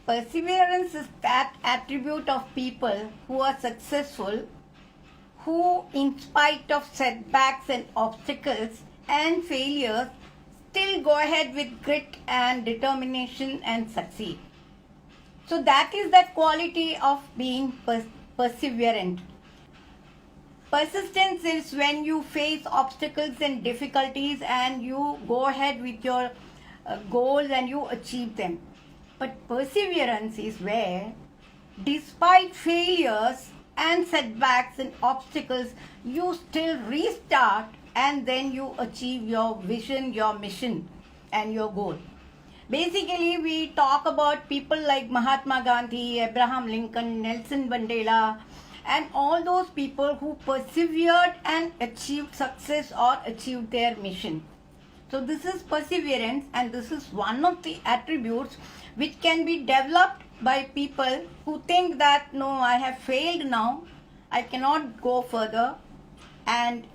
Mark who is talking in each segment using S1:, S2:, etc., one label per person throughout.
S1: Perseverance is that attribute of people who are successful, who, in spite of setbacks and obstacles and failures, still go ahead with grit and determination and succeed. So that is that quality of being perseverant. Persistence is when you face obstacles and difficulties and you go ahead with your goals and you achieve them. But perseverance is where, despite failures and setbacks and obstacles, you still restart and then you achieve your vision, your mission, and your goal. Basically, we talk about people like Mahatma Gandhi, Abraham Lincoln, Nelson Mandela, and all those people who persevered and achieved success or achieved their mission. So this is perseverance, and this is one of the attributes which can be developed by people who think that no, I have failed now, I cannot go further, and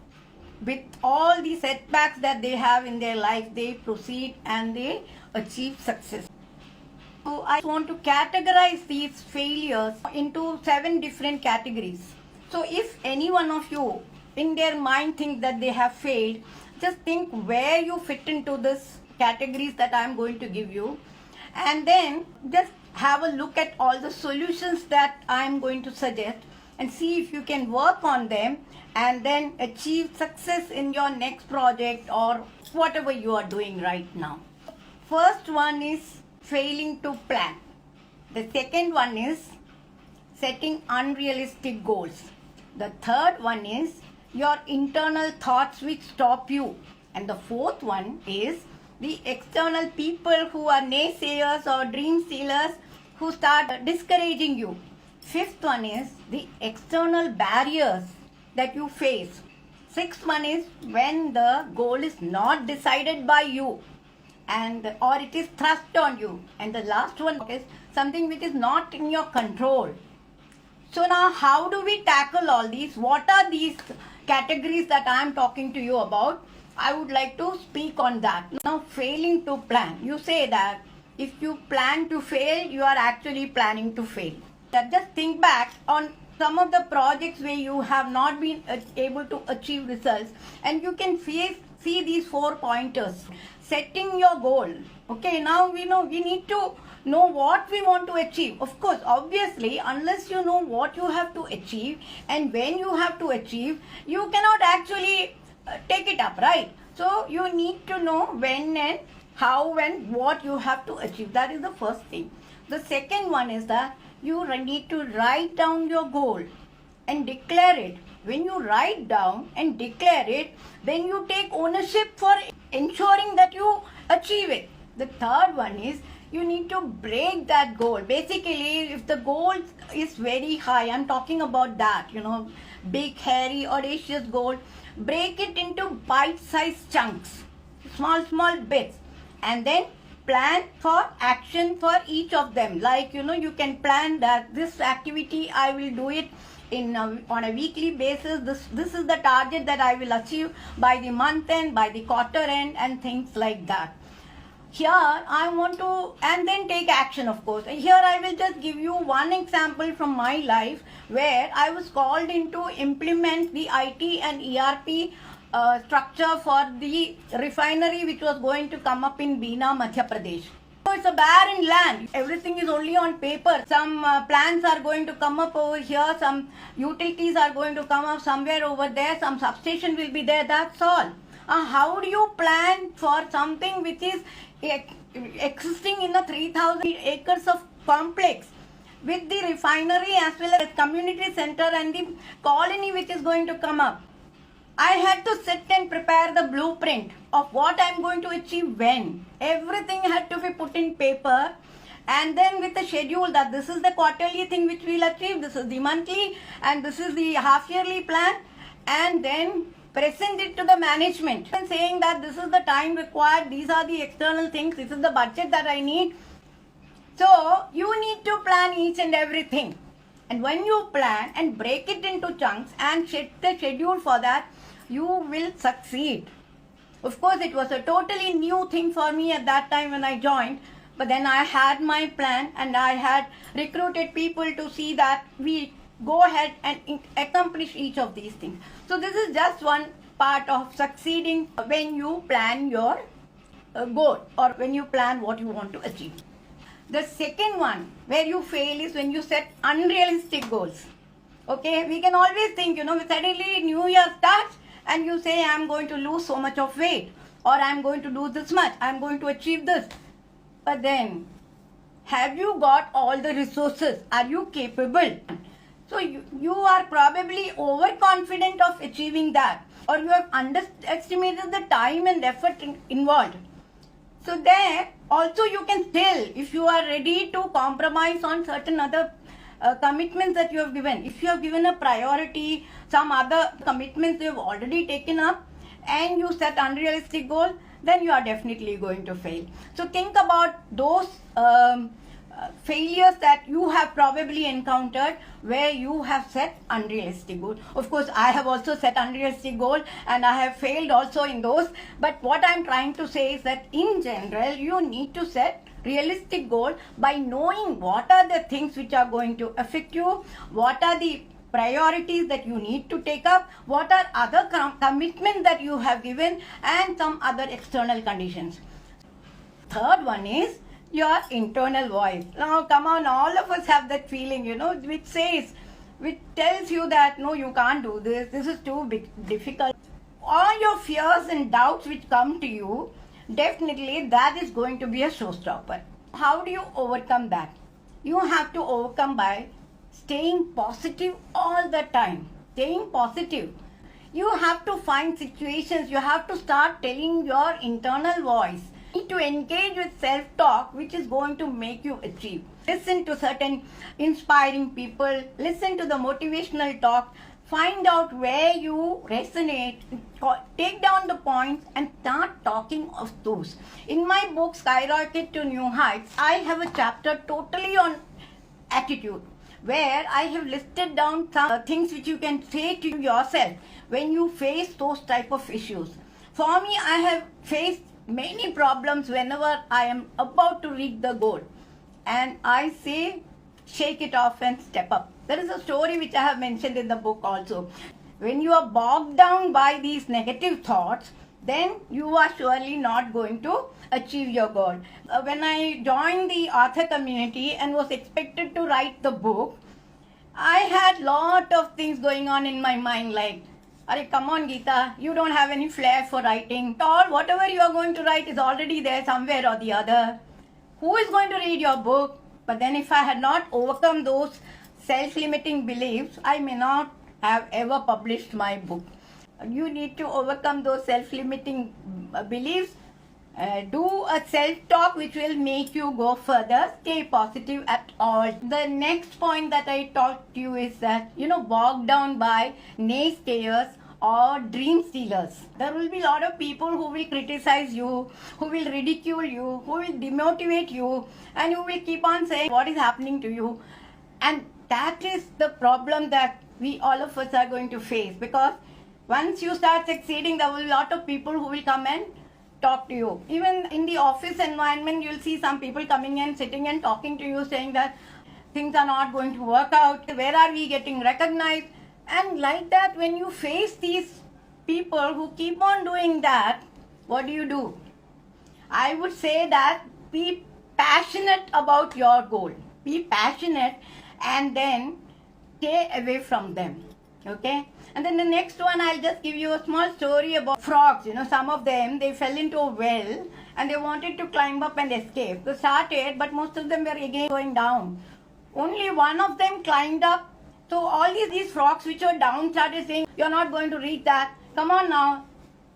S1: with all the setbacks that they have in their life, they proceed and they achieve success. So I want to categorize these failures into 7 different categories. So if any one of you in their mind think that they have failed, just think where you fit into this categories that I am going to give you, and then just have a look at all the solutions that I am going to suggest and see if you can work on them and then achieve success in your next project or whatever you are doing right now. First one is failing to plan. The second one is setting unrealistic goals. The third one is your internal thoughts which stop you. And the fourth one is the external people who are naysayers or dream stealers who start discouraging you. Fifth one is the external barriers that you face. Sixth one is when the goal is not decided by you and or it is thrust on you. And the last one is something which is not in your control. So now how do we tackle all these? What are these categories that I am talking to you about? I would like to speak on that. Now, failing to plan. You say that if you plan to fail, you are actually planning to fail. Just think back on some of the projects where you have not been able to achieve results, and you can see these 4 pointers. Setting your goal. Okay, now we need to know what we want to achieve. Of course, obviously, unless you know what you have to achieve and when you have to achieve, you cannot actually take it up, right? So you need to know when and how and what you have to achieve. That is the first thing. The second one is that you need to write down your goal and declare it. When you write down and declare it, then you take ownership for ensuring that you achieve it. The third one is you need to break that goal. Basically, if the goal is very high, I'm talking about that, big, hairy, audacious goal, break it into bite-sized chunks, small bits, and then plan for action for each of them. Like, you can plan that this activity, I will do it on a weekly basis. This is the target that I will achieve by the month end, by the quarter end, and things like that. Here I want to, and then take action, of course. Here I will just give you one example from my life where I was called in to implement the IT and ERP structure for the refinery which was going to come up in Bina, Madhya Pradesh. So it's a barren land. Everything is only on paper. Some plants are going to come up over here. Some utilities are going to come up somewhere over there. Some substation will be there. That's all. How do you plan for something which is existing in a 3,000 acres of complex with the refinery as well as community center and the colony which is going to come up? I had to sit and prepare the blueprint of what I am going to achieve when. Everything had to be put in paper, and then with a schedule that this is the quarterly thing which we will achieve, this is the monthly, and this is the half-yearly plan, and then present it to the management and saying that this is the time required, these are the external things, this is the budget that I need. So you need to plan each and everything. And when you plan and break it into chunks and set the schedule for that, you will succeed. Of course, it was a totally new thing for me at that time when I joined, but then I had my plan and I had recruited people to see that we go ahead and accomplish each of these things. So this is just one part of succeeding when you plan your goal or when you plan what you want to achieve. The second one where you fail is when you set unrealistic goals. Okay, we can always think, suddenly New Year starts and you say, I'm going to lose so much of weight, or I'm going to do this much, I'm going to achieve this. But then, have you got all the resources? Are you capable? So you are probably overconfident of achieving that, or you have underestimated the time and effort involved. So there also you can still, if you are ready to compromise on certain other commitments that you have given, if you have given a priority, some other commitments you have already taken up, and you set unrealistic goal, then you are definitely going to fail. So think about those failures that you have probably encountered where you have set unrealistic goal. Of course, I have also set unrealistic goal and I have failed also in those. But what I am trying to say is that in general, you need to set realistic goal by knowing what are the things which are going to affect you, what are the priorities that you need to take up, what are other commitments that you have given, and some other external conditions. Third one is your internal voice. Now come on, all of us have that feeling, which tells you that no, you can't do this is too difficult. All your fears and doubts which come to you, definitely that is going to be a showstopper. How do you overcome that? You have to overcome by staying positive all the time. Staying positive. You have to find situations, you have to start telling your internal voice. You need to engage with self-talk which is going to make you achieve. Listen to certain inspiring people, listen to the motivational talk, find out where you resonate, take down the points and start talking of those. In my book, Skyrocket to New Heights, I have a chapter totally on attitude, where I have listed down some things which you can say to yourself when you face those type of issues. For me, I have faced many problems whenever I am about to reach the goal. And I say, shake it off and step up. There is a story which I have mentioned in the book also. When you are bogged down by these negative thoughts, then you are surely not going to achieve your goal. When I joined the author community and was expected to write the book, I had lot of things going on in my mind like, Arey, come on Gita, you don't have any flair for writing. Or whatever you are going to write is already there somewhere or the other. Who is going to read your book? But then if I had not overcome those self-limiting beliefs, I may not have ever published my book. You need to overcome those self-limiting beliefs. Do a self-talk which will make you go further. Stay positive at all. The next point that I taught you is that, bogged down by naysayers or dream stealers. There will be a lot of people who will criticize you, who will ridicule you, who will demotivate you, and who will keep on saying what is happening to you. And that is the problem that we all of us are going to face, because once you start succeeding, there will be a lot of people who will come and talk to you. Even in the office environment, you'll see some people coming and sitting and talking to you, saying that things are not going to work out. Where are we getting recognized? And like that, when you face these people who keep on doing that, what do? I would say that be passionate about your goal. Be passionate and then stay away from them. Okay? And then the next one, I'll just give you a small story about frogs. Some of them, they fell into a well and they wanted to climb up and escape. They started, but most of them were again going down. Only one of them climbed up. So all these frogs which were down started saying, you're not going to reach that. Come on now.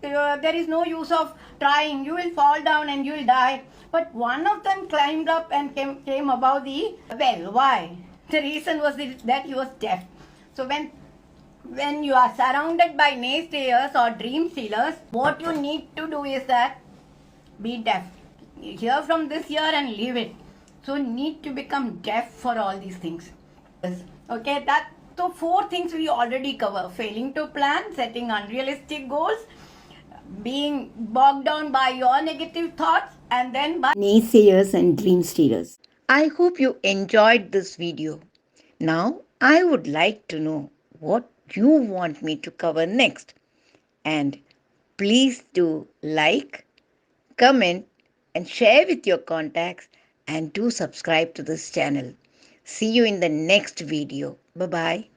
S1: There is no use of trying. You will fall down and you will die. But one of them climbed up and came above the well. Why? The reason was that he was deaf. So when you are surrounded by naysayers or dream stealers, what you need to do is that be deaf. Hear from this ear and leave it. So you need to become deaf for all these things. Okay, so 4 things we already cover. Failing to plan, setting unrealistic goals, being bogged down by your negative thoughts and then by naysayers and dream stealers.
S2: I hope you enjoyed this video. Now, I would like to know what you want me to cover next. And please do like, comment, and share with your contacts, and do subscribe to this channel. See you in the next video. Bye bye.